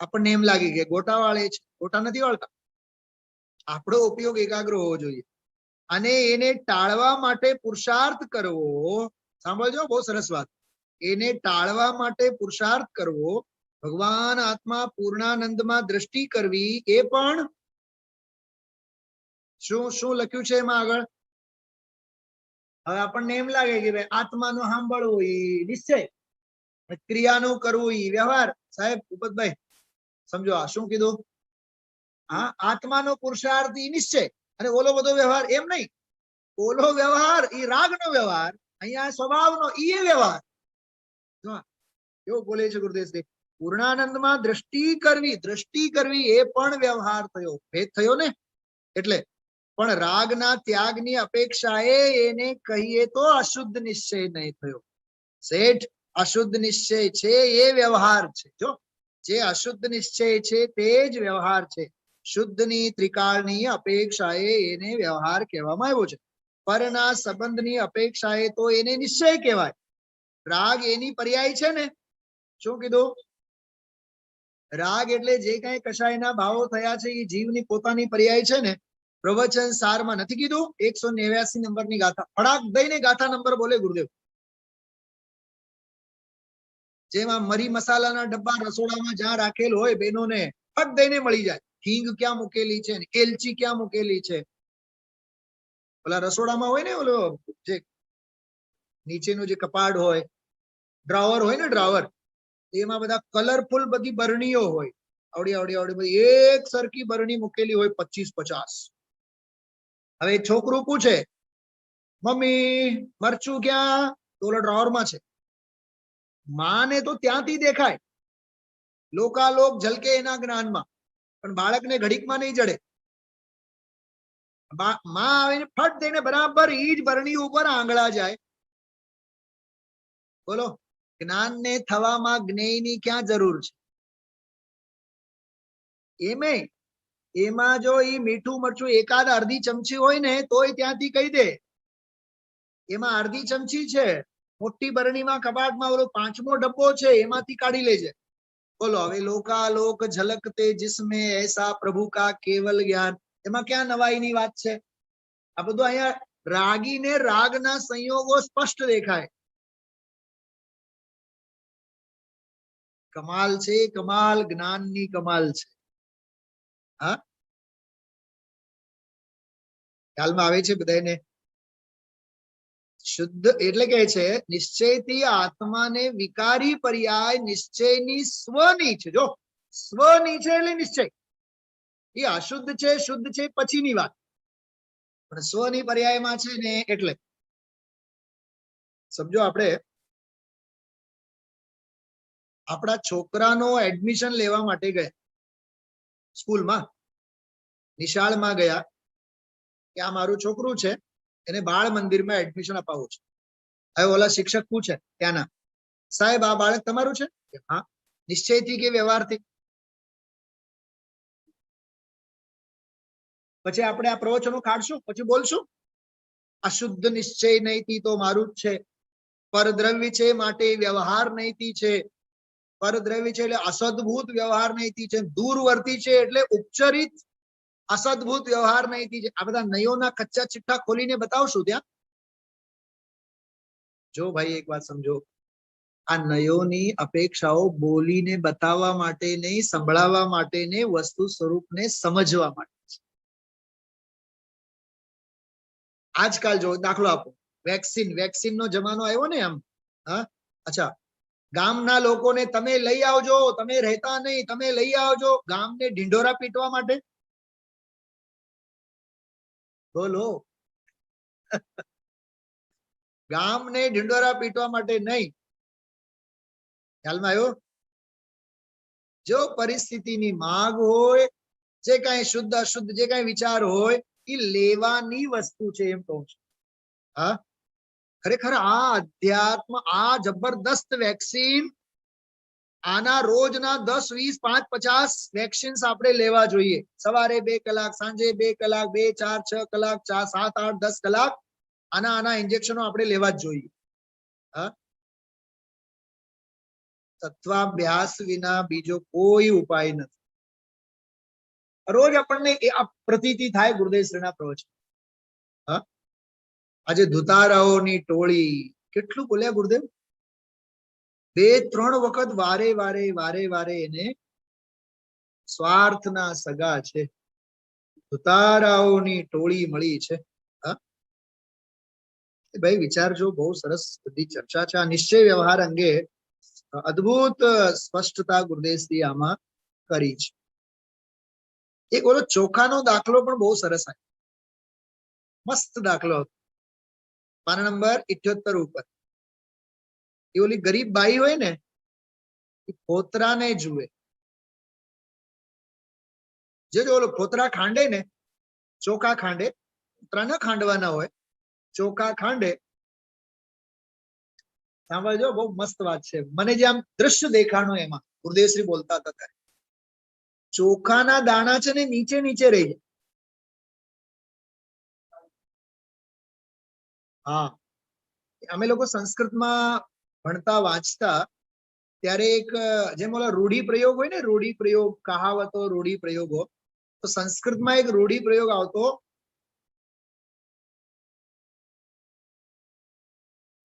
[SPEAKER 1] આપણને એમ લાગે કે ગોટા વાળે છે, ગોટા નથી વાળતા. આપણો ઉપયોગ એકાગ્ર હોવો જોઈએ. અને એને ટાળવા માટે પુરુષાર્થ કરવો. સાંભળજો, બહુ સરસ વાત. એને ટાળવા માટે પુરુષાર્થ કરવો, ભગવાન આત્મા પૂર્ણાનંદમાં દ્રષ્ટિ કરવી, એ પણ શું લખ્યું છે એમાં આગળ? હવે આપણને એમ લાગે કે ભાઈ આત્માનો સાંભળવું એ નિશ્ચય, ક્રિયાનું કરવું એ વ્યવહાર. સાહેબ ઉપતભાઈ સમજો આ શું કીધું? હા, આત્માનો પુરુષાર્થ એ નિશ્ચય અને ઓલો બધો વ્યવહાર એમ નહીં. ઓલો વ્યવહાર એ રાગનો વ્યવહાર, અહીંયા સ્વભાવનો ઈ વ્યવહાર. એવું બોલે છે ગુરુદેવ. પૂર્ણાનંદમાં દ્રષ્ટિ કરવી એ પણ વ્યવહાર થયો, ભેદ થયો ને. એટલે પણ રાગના ત્યાગની અપેક્ષાએ એને કહીએ તો અશુદ્ધ નિશ્ચય નહીં થયો. શેઠ, અશુદ્ધ નિશ્ચય છે એ વ્યવહાર છે. જો જે અશુદ્ધ નિશ્ચય છે તે જ વ્યવહાર છે. શુદ્ધની ત્રિકાળની અપેક્ષાએ એને વ્યવહાર કહેવામાં આવ્યો છે. પરના સંબંધની અપેક્ષાએ તો એને નિશ્ચય કહેવાય. રાગ એની પર્યાય છે ને. શું કીધું? રાગ એટલે જે કઈ કશાયના ભાવો થયા છે એ જીવની પોતાની પર્યાય છે ને. પ્રવચન સારમાં નથી કીધું 189 નંબરની ગાથા? ફડાક દઈને ગાથા નંબર બોલે ગુરુદેવ. જેમાં મરી મસાલાના ડબ્બા રસોડામાં જ્યાં રાખેલ હોય બહેનોને ફટ દઈને મળી જાય. હિંગ ક્યાં મૂકેલી છે, એલચી ક્યાં મૂકેલી છે. ઓલા રસોડામાં હોય ને, ઓલો જે નીચેનું જે કપાટ હોય, ડ્રાવર હોય ને, ડ્રાવર, એમાં બધા કલરફુલ બધી બરણીઓ હોય. આવડી આવડી આવડી બધી એક સરખી બરણી મૂકેલી હોય 25-50. હવે છોકરું પૂછે, મમ્મી મરચું ક્યાં? તો ઓલા ડ્રાવરમાં છે. માને તો ત્યાંથી દેખાય, લોકાલોક ઝલકે એના જ્ઞાનમાં, પણ બાળકને ઘડીકમાં નહીં જડે. માં આવીને ફટ દઈને બરાબર ઈ જ બરણી ઉપર આંગળા જાય. બોલો, જ્ઞાનને થવામાં જ્ઞેયની ક્યાં જરૂર છે? એમાં જો ઈ મીઠું મરચું એકાદ અડધી ચમચી હોય ને તોય ત્યાંથી કહી દે એમાં અડધી ચમચી છે. મોટી બરણીમાં કબાટમાં ઓલો 5મો ડબ્બો છે, એમાંથી કાઢી લેજે. બોલો, હવે લોકાલોક ઝલકતે જિસમે એસા પ્રભુ કા કેવલ જ્ઞાન, એમાં ક્યાં નવાઈની વાત છે? આ બધું અહીંયા રાગીને રાગના સંયોગો સ્પષ્ટ દેખાય. કમાલ છે, કમાલ, જ્ઞાનની કમાલ છે. હા, ખ્યાલમાં આવે છે બધાને? શુદ્ધ એટલે કે છે નિશ્ચયથી આત્માને વિકારી પર્યાય નિશ્ચયની સ્વની છે. જો સ્વની છે એટલે નિશ્ચય. એ અશુદ્ધ છે શુદ્ધ છે પછીની વાત, પણ સ્વની પર્યાયમાં છે ને. એટલે સમજો, આપણે આપણા છોકરાનો એડમિશન લેવા માટે ગયા સ્કૂલમાં, નિશાળમાં ગયા કે આ મારું છોકરું છે, એને બાળ મંદિરમાં એડમિશન અપાવવું છે. હવે ઓલા શિક્ષક પૂછે ત્યાંના, સાહેબ આ બાળક તમારું છે? હા. નિશ્ચયથી કે વ્યવહારથી? પછી આપણે આ પ્રવચનો કાઢશું, પછી બોલશું અશુદ્ધ નિશ્ચય નહીતી તો મારું જ છે. પરદ્રવ્ય છે માટે વ્યવહાર નહીતી છે. પરદ્રવ્ય છે એટલે અસદભૂત વ્યવહાર નહીતી છે. દૂરવર્તી છે એટલે ઉપચરિત અસદભૂત વ્યવહાર નહીતી છે. આ બધા નયોના કચ્ચા ચિઠ્ઠા ખોલીને બતાવશું ત્યાં. જો ભાઈ એક વાત સમજો, આ નયોની અપેક્ષાઓ બોલીને બતાવવા માટે નહીં, સંભળાવવા માટે નહીં, વસ્તુ સ્વરૂપને સમજવા માટે. આજકાલ જો દાખલો આપો, વેક્સિન નો જમાનો આવ્યો ને આમ. હા, અચ્છા, ગામના લોકોને તમે લઈ આવજો, તમે રહેતા નહીં, તમે લઈ આવજો. ગામને ઢીંઢોરા પીટવા માટે? બોલો, ગામને ઢીંઢોરા પીટવા માટે નહીં. ખ્યાલમાં આવ્યો? જો પરિસ્થિતિની માંગ હોય, જે કઈ શુદ્ધ અશુદ્ધ જે કઈ વિચાર હોય એ લેવાની વસ્તુ છે, એમ કહું છું. હા, ખરેખર આ અધ્યાત્મ, આ જબરદસ્ત વેક્સિન, આના રોજના 10, 20, 5, 50 વેક્સિન્સ આપણે લેવા જોઈએ. સવારે 2 કલાક, સાંજે 2 કલાક, 2, 4, 6 કલાક, 4, 7, 8, 10 કલાક આના ઇન્જેક્શનો આપણે લેવા જ જોઈએ. હા, તત્વાભ્યાસ વિના બીજો કોઈ ઉપાય નથી. રોજ આપણને એ પ્રતીતિ થાય ગુરુદેવ શ્રીના પ્રવચન. હા, આજે ધુતારાઓની ટોળી કેટલું બોલ્યા ગુરુદેવ. 2-3 વખત વારે વારે એને સ્વાર્થના સગા છે, ધુતારાઓની ટોળી મળી છે. ભાઈ વિચારજો, બહુ સરસ બધી ચર્ચા છે. આ નિશ્ચય વ્યવહાર અંગે અદ્ભુત સ્પષ્ટતા ગુરુદેવશ્રી આમાં કરી છે. એક ઓલો ચોખાનો દાખલો પણ બહુ સરસ આવ્યો, મસ્ત દાખલો હતો, પાના નંબર 78 ઉપર. એ ઓલી ગરીબ બાઈ હોય ને, એ ફોતરાને જુએ. જે ઓલો ફોતરા ખાંડે ને, ચોખા ખાંડે, ફોતરા ન ખાંડવાના હોય, ચોખા ખાંડે. સાંભળજો, બહુ મસ્ત વાત છે. મને જે આમ દ્રશ્ય દેખાણું એમાં ગુરુદેવશ્રી બોલતા હતા ત્યારે, ચોખાના દાણા છે ને નીચે નીચે રહી જાય. હા, અમે લોકો સંસ્કૃતમાં ભણતા વાંચતા ત્યારે એક જેમ ઓલા રૂઢિ પ્રયોગ હોય ને, રૂઢિ પ્રયોગ, કહાવતો, રૂઢિ પ્રયોગો, તો સંસ્કૃતમાં એક રૂઢિ પ્રયોગ આવતો,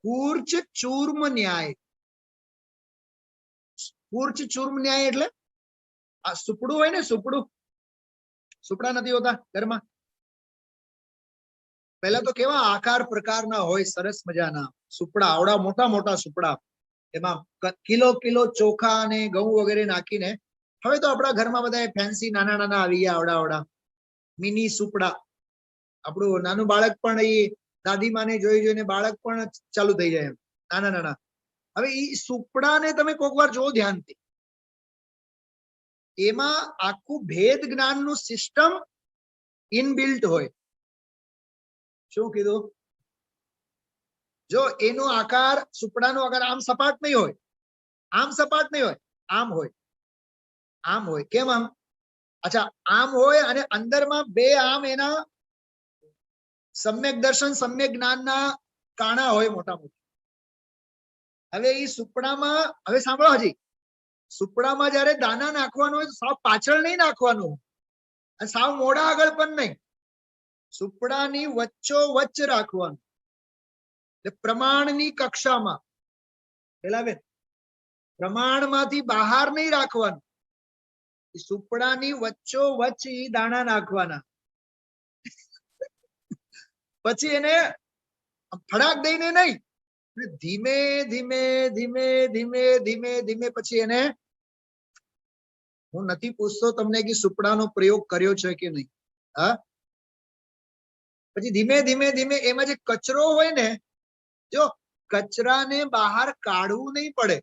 [SPEAKER 1] કૂર્ચ ચૂર્મ ન્યાય. કૂર્ચ ચૂર્મ ન્યાય એટલે આ સુપડું હોય ને, સુપડું, સુપડા નથી હોતા ઘરમાં, પહેલા તો કેવા આકાર પ્રકારના હોય, સરસ મજાના સુપડા, આવડા મોટા મોટા સુપડા, એમાં કિલો કિલો ચોખા અને ઘઉં વગેરે નાખીને. હવે તો આપણા ઘરમાં બધા ફેન્સી નાના નાના આવી ગયા, આવડા આવડા મિની સુપડા. આપણું નાનું બાળક પણ એ દાદીમાને જોઈ જોઈને બાળક પણ ચાલુ થઈ જાય એમ, નાના નાના. હવે એ સુપડાને તમે કોક વાર જોવો ધ્યાનથી, એમાં આખું ભેદ જ્ઞાનનું સિસ્ટમ ઇનબિલ્ટ હોય. શું કીધું? જો એનો આકાર, સુપડાનો આકાર આમ સપાટ નહીં હોય, આમ સપાટ નહીં હોય, આમ હોય, આમ હોય. કેમ આમ? અચ્છા, આમ હોય અને અંદરમાં બે આમ એના સમ્યક દર્શન, સમ્યક જ્ઞાનના કાણા હોય મોટા મોટા. હવે એ સુપડામાં, હવે સાંભળો હજી, સુપડામાં જયારે દાના નાખવાનું હોય તો સાવ પાછળ નહીં નાખવાનું, અને સાવ મોડા આગળ પણ નહીં, સુપડાની વચ્ચો વચ્ચ રાખવાનું. પ્રમાણની કક્ષામાં, પેલા બેન, પ્રમાણમાંથી બહાર નહીં રાખવાનું, સુપડાની વચ્ચો વચ્ચ ઈ દાણા નાખવાના. પછી એને ફડાક દઈને નહીં, ધીમે ધીમે ધીમે ધીમે ધીમે ધીમે પછી એને, હું નથી પૂછતો તમને કે સુપડાનો પ્રયોગ કર્યો છે કે નહીં, હા, પછી ધીમે ધીમે ધીમે એમાં જે કચરો હોય ને, જો કચરાને બહાર કાઢવું નહીં પડે.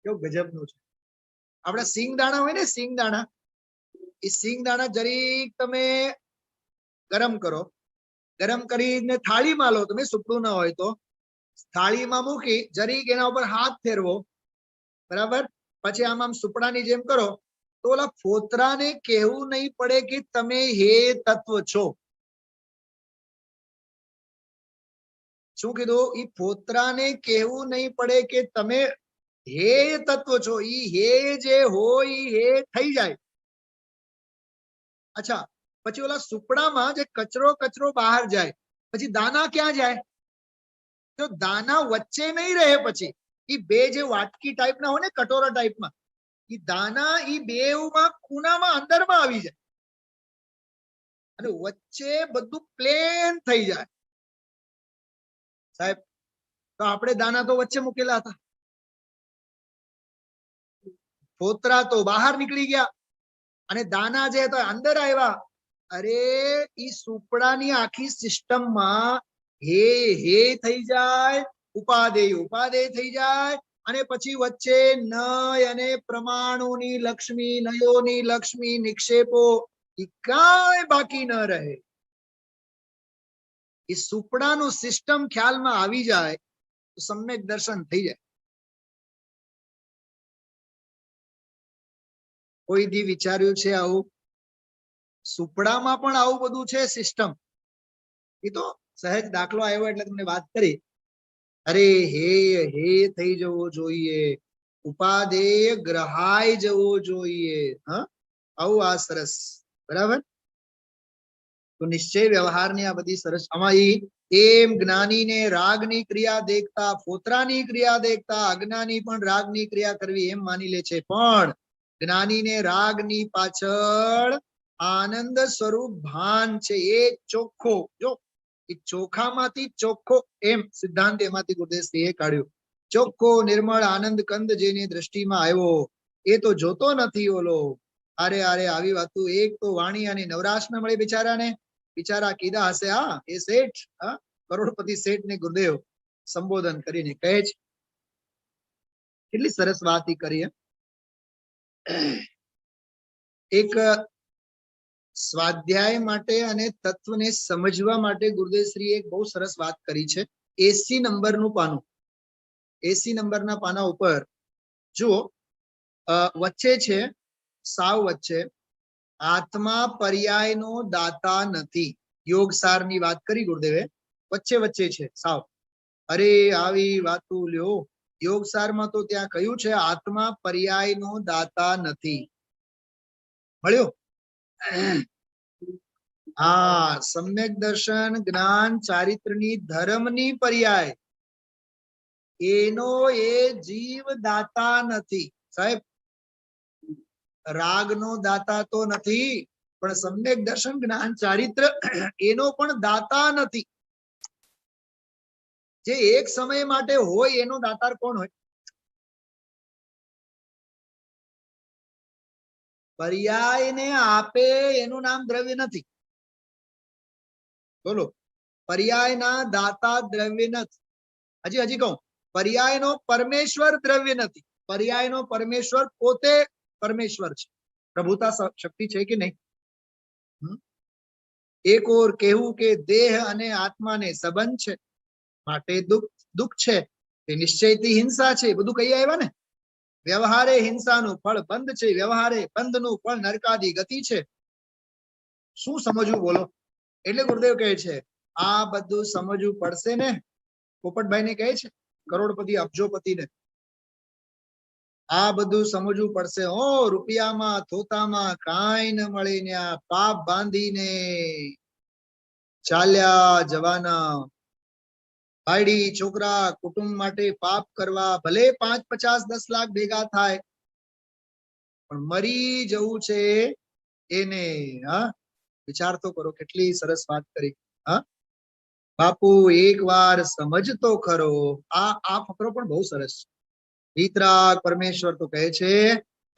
[SPEAKER 1] કેવું ગજબનું છે. આપડા સિંગ દાણા હોય ને, સિંગ દાણા, એ સિંગ દાણા જરીક તમે ગરમ કરો, ગરમ કરીને થાળીમાં લો તમે, સુપડું ના હોય તો થાળીમાં મૂકી જરીક એના ઉપર હાથ ફેરવો, બરાબર, પછી આમ આમ સુપડાની જેમ કરો, તો ઓલા ફોતરાને કહેવું નહીં પડે કે તમે હે તત્વ છો. શું કીધું? ઈ ફોતરાને કહેવું નહીં પડે કે તમે હે તત્વ છો. ઈ હે જે હોય હે થઈ જાય. અચ્છા, પછી ઓલા સુપડામાં જે કચરો કચરો બહાર જાય, પછી દાના ક્યાં જાય? તો દાના વચ્ચે નહીં રહે. પછી ઈ બે જે વાટકી ટાઈપના હોય ને, કટોરા ટાઈપમાં, ઈ દાના ઈ બેવમાં ખૂણામાં અંદરમાં આવી જાય અને વચ્ચે બધું પ્લેન થઈ જાય. સાહેબ, તો આપણે દાના તો વચ્ચે મૂકેલા હતા, ફોતરા તો બહાર નીકળી ગયા અને દાના જે હતા અંદર આવ્યા. અરે ઈ સુપડાની આખી સિસ્ટમમાં હે હે થઈ જાય, ઉપાદેય ઉપાદેય થઈ જાય, અને પછી વચ્ચે નય અને પ્રમાણોની લક્ષ્મી, નયોની લક્ષ્મી, નિક્ષેપો, ઈ કાંઈ બાકી ન રહે. એ સુપડાનું સિસ્ટમ ખ્યાલમાં આવી જાય તો સમ્યક દર્શન થઈ જાય. કોઈ દી વિચાર્યું છે આવું? સુપડામાં પણ આવું બધું છે સિસ્ટમ. એ તો સહેજ દાખલો આવ્યો એટલે તમને વાત કરી. અરે હે હે થઈ જવો જોઈએ, ઉપાદેય ગ્રહાય જવો જોઈએ. હા, આવું આ સરસ, બરાબર. તો નિશ્ચય વ્યવહારની આ બધી સરસ. આમાં એમ જ્ઞાનીને રાગની ક્રિયા દેખતા, ફોતરાની ક્રિયા દેખતા અજ્ઞાની પણ રાગની ક્રિયા કરવી એમ માની લે છે. પણ જ્ઞાનીને રાગની પાછળ આનંદ સ્વરૂપ ભાન છે, એ ચોખ્ખો. જો એ ચોખામાંથી ચોખ્ખો એમ સિદ્ધાંત એમાંથી ગુરુદેવશ્રીએ કાઢ્યો. ચોખ્ખો નિર્મળ આનંદ કંદ જેની દ્રષ્ટિમાં આવ્યો એ તો જોતો નથી ઓલો. અરે અરે આવી વાતું એક તો વાણી અને નવરાશ ન મળે બિચારાને. બિચારા કીધા હશે હા એ શેઠ, હા કરોડપતિ શેઠ ને ગુરુદેવ સંબોધન કરીને કહે છે. કેટલી સરસ વાત ઈ કરી. એક સ્વાધ્યાય માટે અને તત્વને સમજવા માટે ગુરુદેવશ્રી એક બહુ સરસ વાત કરી છે. 80 નંબરનું પાનું, 80 નંબરના પાના ઉપર જુઓ, વચ્ચે છે, સાવ વચ્ચે, આત્મા પર્યાયનો દાતા નથી. યોગ સારની વાત કરી ગુરુદેવે, વચ્ચે વચ્ચે છે સાવ. અરે આવી વાતો લ્યો, યોગ સારમાં તો ત્યાં કહ્યું છે આત્મા પર્યાયનો દાતા નથી. મળ્યો? હા, સમ્યક દર્શન જ્ઞાન ચારિત્રની ધર્મની પર્યાય એનો એ જીવ દાતા નથી. સાહેબ રાગનો દાતા તો નથી, પણ સમ્યક દર્શન જ્ઞાન ચારિત્ર એનો પણ દાતા નથી. જે એક સમય માટે હોય એનો દાતાર કોણ હોય? પર્યાયને આપે એનું નામ દ્રવ્ય નથી. બોલો, પર્યાયના દાતા દ્રવ્ય નથી. હજી કહું, પર્યાયનો પરમેશ્વર દ્રવ્ય નથી. પર્યાયનો પરમેશ્વર પોતે પરમેશ્વર છે. પ્રભુતા શક્તિ છે કે નહીં? એક ઓર કહેવું કે દેહ અને આત્માને સંબંધ છે માટે દુઃખ છે, એ નિશ્ચયથી હિંસા છે. બધું કઈ આવ્યા ને. વ્યવહારે હિંસાનું ફળ બંધ છે, વ્યવહારે બંધનું ફળ નરકાદી ગતિ છે. શું સમજવું બોલો? એટલે ગુરુદેવ કહે છે આ બધું સમજવું પડશે ને. પોપટભાઈ ને કહે છે, કરોડપતિ અબજોપતિ ને, આ બધું સમજવું પડશે. હો રૂપિયામાં થોતામાં કાંઈ ન મળે ને આ પાપ બાંધીને ચાલ્યા જવાના. ભાઈડી છોકરા કુટુંબ માટે પાપ કરવા, ભલે 5, 50, 10 લાખ ભેગા થાય, પણ મરી જવું છે એને. હા, વિચાર તો કરો, કેટલી સરસ વાત કરી. હા બાપુ એક વાર સમજતો ખરો. આ ફકરો પણ બહુ સરસ છે. વિતરાગ પરમેશ્વર તો કહે છે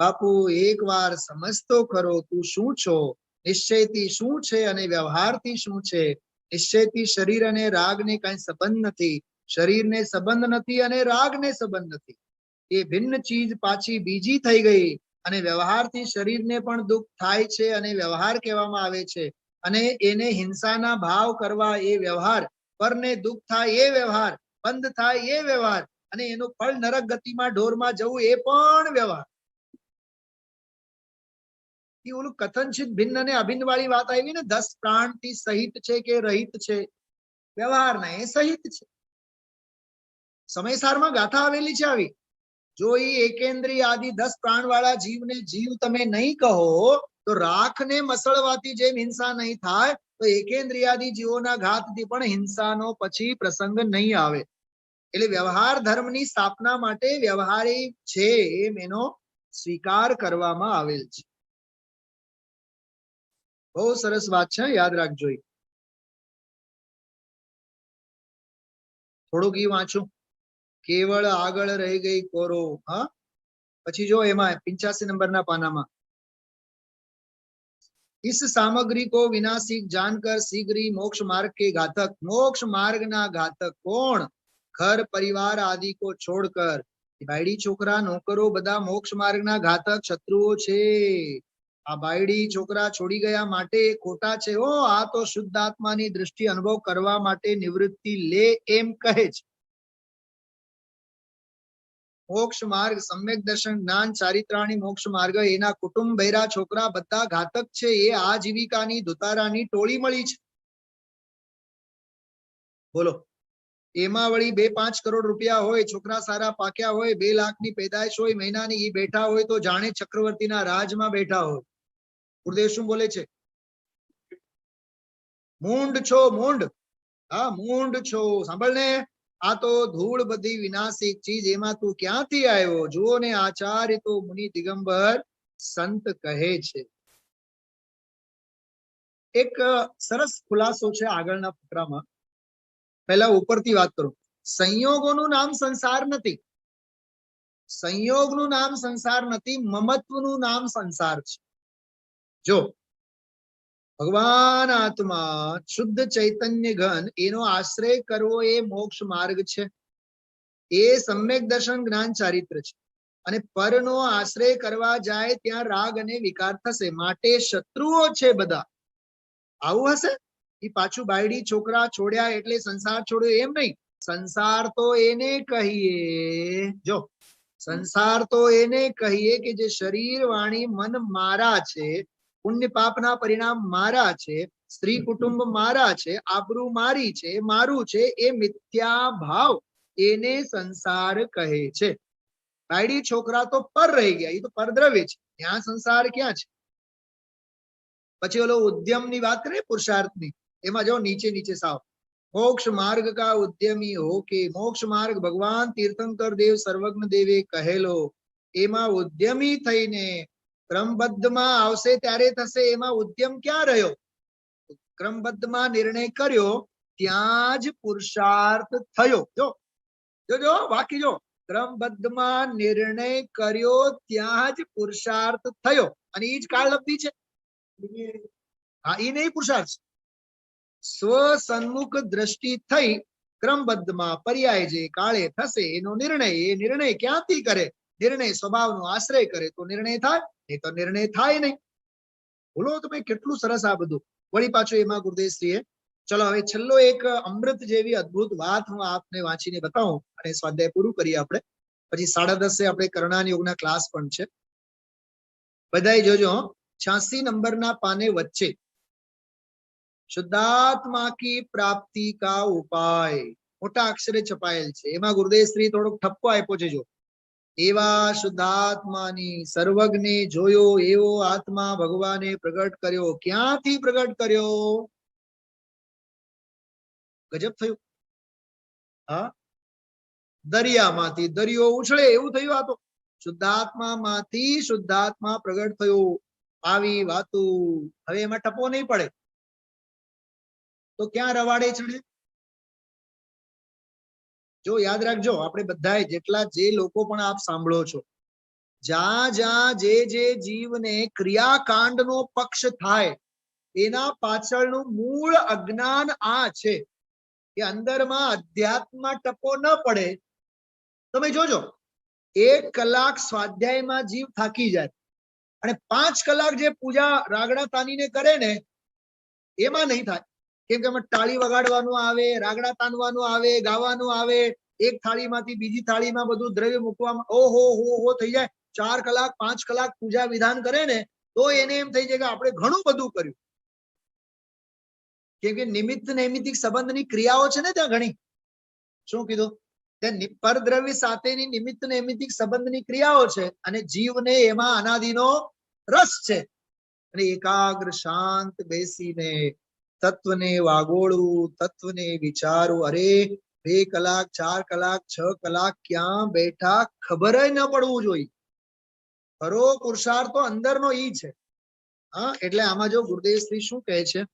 [SPEAKER 1] બાપુ એક વાર સમજતો ખરો તું શું છો, નિશ્ચયથી શું છે અને વ્યવહારથી શું છે. નિશ્ચયથી શરીર અને રાગને કઈ સંબંધ નથી. શરીરને સંબંધ નથી અને રાગને સંબંધ નથી. એ ભિન્ન ચીજ પાછી બીજી થઈ ગઈ. અને વ્યવહારથી શરીરને પણ દુઃખ થાય છે અને વ્યવહાર કહેવામાં આવે છે. અને એને હિંસાના ભાવ કરવા એ વ્યવહાર, પરને દુઃખ થાય એ વ્યવહાર, બંધ થાય એ વ્યવહાર, અને એનું ફળ નરક ગતિમાં ઢોરમાં જવું એ પણ વ્યવહાર. ઓલું કથનશીલ ભિન્ન અને અભિન્ન વાળી વાત આવી ને, 10 પ્રાણથી સહિત છે કે રહિત છે. વ્યવહાર ના એ સહિત છે. સમયસારમાં ગાથા આવેલી છે આવી. જો એ એકેન્દ્રિય આદિ 10 પ્રાણ વાળા જીવને જીવ તમે નહીં કહો તો રાખને મસળવાથી જેમ હિંસા નહીં થાય, તો એકેન્દ્રિયાદી જીવોના ઘાતથી પણ હિંસાનો પછી પ્રસંગ નહીં આવે. એટલે વ્યવહાર ધર્મની સ્થાપના માટે વ્યવહારી છે એમ એનો સ્વીકાર કરવામાં આવેલ છે. બહુ સરસ વાત છે, યાદ રાખજો. થોડુંક ઈ વાંચું. કેવળ આગળ રહી ગઈ કોરો. હા, પછી જો એમાં 85 નંબરના પાનામાં, इस सामग्री को विनाशिक जानकर शीघ्र ही मोक्ष मार्ग के घातक. मोक्ष मार्ग ना घातक कोण? घर परिवार आदि को छोड़कर. बायडी छोकरा नौकरो બધા મોક્ષ માર્ગના ઘાતક શત્રુઓ છે. આ બાયડી છોકરા છોડી ગયા માટે ખોટા છે. ઓ આ તો શુદ્ધ આત્માની દૃષ્ટિ અનુભવ કરવા માટે નિવૃત્તિ લે એમ કહે છે. મોક્ષ માર્ગ, સમ્યક દર્શન, જ્ઞાન ચારિત્રાણી મોક્ષ માર્ગ, એના કુટુંબ બૈરા છોકરા બધા ઘાતક છે. એ આજીવિકાની ધુતારાની ટોળી મળી છે. બોલો, એમાં વળી 2-5 કરોડ રૂપિયા હોય, છોકરા સારા પાક્યા હોય, 2 લાખની પેદાશ હોય, મહિનાની ઈ બેઠા હોય તો જાણે ચક્રવર્તીના રાજમાં બેઠા હોય. ગુરુદેવ શું બોલે છે? મૂંડ છો મૂંડ. હા મૂંડ છો. સાંભળને, આ તો ધૂળ બધી વિનાશિક ચીજ, એમાં તું ક્યાંથી આવ્યો? જુઓ ને આચાર્ય તો મુનિ દિગંબર સંત કહે છે. એક સરસ ખુલાસો છે આગળના ફકરામાં. પહેલા ઉપરથી વાત કરું. સંયોગોનું નામ સંસાર નથી. સંયોગનું નામ સંસાર નથી, મમત્વનું નામ સંસાર છે. જો ભગવાન આત્મા શુદ્ધ ચૈતન્ય ઘન, એનો આશ્રય કરવો એ મોક્ષ માર્ગ છે. એ સમ્યક દર્શન જ્ઞાન ચારિત્ર છે. અને પરનો આશ્રય કરવા જાય ત્યાં રાગ અને વિકાર થશે, માટે શત્રુઓ છે બધા. આવું હશે એ પાછું બાયડી છોકરા છોડ્યા એટલે સંસાર છોડ્યો એમ નહીં. સંસાર તો એને કહીએ, જો સંસાર તો એને કહીએ કે જે શરીર વાણી મન મારા છે, પુણ્ય પાપના પરિણામ મારા છે, સ્ત્રી કુટુંબ મારા છે, આબરૂ મારી છે, મારું છે, એ મિથ્યા ભાવ એને સંસાર કહે છે. બાયડી છોકરા તો પર રહી ગયા, એ તો પરદ્રવ્ય છે, ત્યાં સંસાર ક્યાં છે. પછી ઓલો ઉદ્યમની વાત કરીએ પુરુષાર્થની, એમાં જો નીચે નીચે સાવ मोक्ष मार्ग का उद्यमी हो के, मोक्ष मार्ग भगवान तीर्थंकर देव सर्वज्ञ देवे कहेलो, एमा उद्यमी थईने क्रमबद्धમાં આવશે ત્યારે થશે. એમાં ઉદ્યમ ક્યાં રહ્યો? ક્રમબદ્ધમાં નિર્ણય કર્યો ત્યાં જ પુરુષાર્થ થયો. જો જો બાકી જો ક્રમબદ્ધમાં નિર્ણય કર્યો ત્યાં જ પુરુષાર્થ થયો, અને એ જ કાળલબ્ધિ છે. હા, એ નહીં પુરુષાર્થ. સ્વ સન્મુખ દ્રષ્ટિ થઈ ક્રમબદ્ધમાં પર્યાય જે કાળે થશે એનો નિર્ણય, એ નિર્ણય ક્યાંથી કરે? નિર્ણય સ્વભાવનો આશ્રય કરે તો નિર્ણય થાય, નહીં તો નિર્ણય થાય નહીં. બોલો તમે કેટલું સરસ આ બધું. વળી પાછું એમાં ગુરુદેવશ્રીએ, ચલો હવે છેલ્લો એક અમૃત જેવી અદ્ભુત વાત હું આપને વાંચીને બતાવું અને સ્વાધ્યાય પૂરું કરીએ આપણે. પછી 10:30 આપણે કરણાન યોગના ક્લાસ પણ છે. બધાય જોજો 86 નંબરના પાને વચ્ચે શુદ્ધાત્મા કી પ્રાપ્તિ કા ઉપાય મોટા અક્ષરે છપાયેલ છે. એમાં ગુરુદેવશ્રી થોડોક ઠપકો આપ્યો છે. જો એવા શુદ્ધાત્માની સર્વજ્ઞે જોયો એવો આત્મા ભગવાને પ્રગટ કર્યો. ક્યાંથી પ્રગટ કર્યો? ગજબ થયું. હા, દરિયામાંથી દરિયો ઉછળે એવું થયું. આ તો શુદ્ધાત્મામાંથી શુદ્ધાત્મા પ્રગટ થયો. આવી વાતો હવે એમાં ટપો નહીં પડે તો ક્યાં રવાડે ચડે? જો યાદ રાખજો, આપણે બધા જેટલા જે લોકો પણ આપ સાંભળો છો, જ્યાં જ્યાં જે જીવને ક્રિયાકાંડનો પક્ષ થાય એના પાછળનું મૂળ અજ્ઞાન આ છે કે અંદરમાં અધ્યાત્મમાં ટપો ન પડે. તમે જોજો 1 કલાક સ્વાધ્યાયમાં જીવ થાકી જાય અને 5 કલાક જે પૂજા રાગડા તાનીને કરે ને એમાં નહીં થાય. કેમ કે એમાં તાળી વગાડવાનું આવે, રાગડા તાનવાનું આવે, ગાવાનું આવે, એક થાળીમાંથી બીજી થાળીમાં બધું દ્રવ્ય મૂકવામાં ઓહો હો થઈ જાય. 4 કલાક 5 કલાક પૂજા વિધાન કરે ને તો એને એમ થઈ જાય કે આપણે ઘણું બધું કર્યું. કેમ કે નિમિત્ત નૈમિત્તિક સંબંધની ક્રિયાઓ છે ને ત્યાં ઘણી. શું કીધું? ત્યાં પરદ્રવ્ય સાથેની નિમિત્ત નૈમિત્તિક સંબંધની ક્રિયાઓ છે અને જીવને એમાં અનાદિનો રસ છે. અને એકાગ્ર શાંત બેસીને તત્વને વાગોળવું, તત્વને વિચારવું. અરે 2 કલાક 4 કલાક 6 કલાક ક્યાં બેઠા ખબર ન પડવું જોઈએ. ખરો પુરુષાર્થ તો અંદરનો ઈ છે. હા, એટલે આમાં જો ગુરુદેવશ્રી શું કહે છે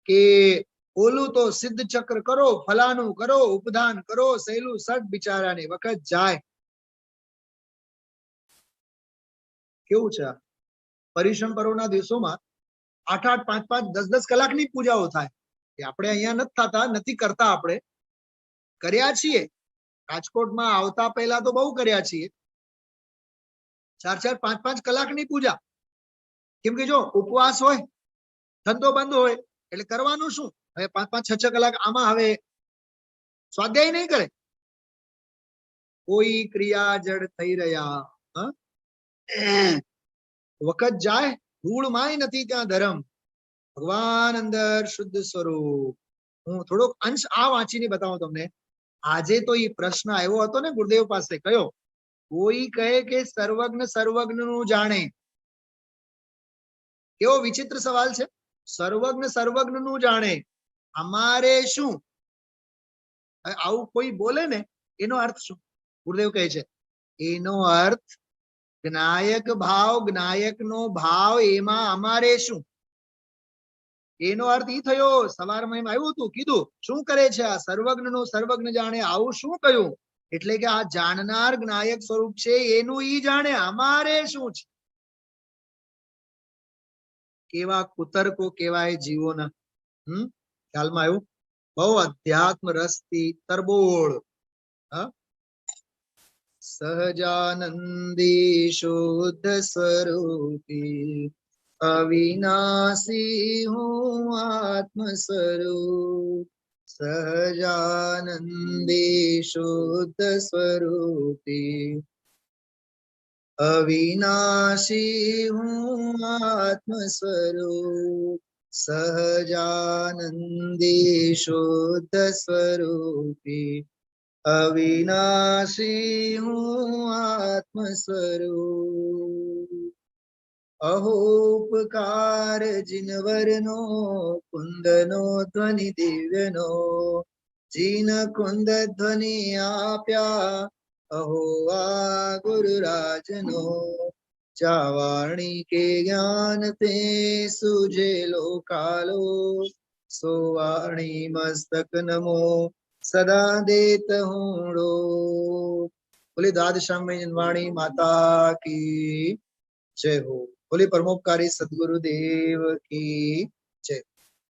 [SPEAKER 1] કે ઓલું તો સિદ્ધ ચક્ર કરો, ફલાનું કરો, ઉપદાન કરો, સહેલું સટ બિચારાને વખત જાય. કેવું છે? પરિશ્રમ પર્વના દિવસોમાં 8-8, 5-5, 10-10 કલાકની પૂજાઓ થાય. આપણે અહીંયા નથી થતા, નથી કરતા. આપણે કર્યા છીએ રાજકોટમાં આવતા પહેલા તો બહુ કર્યા છીએ. 4-4, 5-5 કલાકની પૂજા. કેમ કે જો ઉપવાસ હોય, ધંધો બંધ હોય એટલે કરવાનું શું? હવે 5-5, 6-6 કલાક આમાં હવે સ્વાધ્યાય નહીં કરે. કોઈ ક્રિયા જડ થઈ રહ્યા, વખત જાય, ધૂળમાંય નથી ત્યાં ધર્મ. ભગવાન અંદર શુદ્ધ સ્વરૂપ. હું થોડોક અંશ આ વાંચીને બતાવું તમને. આજે તો એ પ્રશ્ન આવ્યો હતો ને ગુરુદેવ પાસે, કયો? કોઈ કહે કે સર્વજ્ઞ સર્વજ્ઞનું જાણે. કેવો વિચિત્ર સવાલ છે. સર્વજ્ઞ સર્વજ્ઞનું જાણે, અમારે શું? આવું કોઈ બોલે ને એનો અર્થ શું? ગુરુદેવ કહે છે એનો અર્થ જ્ઞાયક ભાવ, જ્ઞાયકનો ભાવ, એમાં અમારે શું? એનો અર્થ ઈ થયો, સવારમાં એમ આવ્યું હતું, કીધું શું કરે છે આ સર્વજ્ઞ નો સર્વજ્ઞ જાણે, આવું શું કહ્યું? એટલે કે આ જાણનાર જ્ઞાયક સ્વરૂપ છે એનું ઈ જાણે, અમારે શું છે? કેવા કુતર્કો કેવાય જીવોના. ખ્યાલમાં આવ્યું? બહુ અધ્યાત્મ રસથી તરબોળ. સહજાનંદી શુદ્ધ સ્વરૂપી અવિનાશી હું આત્મ સ્વરૂપ. સહજાનંદી શુદ્ધ સ્વરૂપી અવિનાશી હું આત્મ સ્વરૂપ. સહજાનંદી શુદ્ધ સ્વરૂપી અવિનાશી હું આત્મ સ્વરૂપ. અહોપકાર જીનવરનો કુંદનો ધ્વનિ દિવ્યનો, જીન કુંદ ધ્વનિ આપ્યા અહો આ ગુરુરાજનો. જાવાણી કે જ્ઞાન તે સુજેલો કાલો, સોવાણી મસ્તક નમો સદા દેત હુંડો. બોલી દ્વાદશામય વાણી માતા કી જય હો. બોલી પરમોપકારી સદગુરુ દેવ કી જય.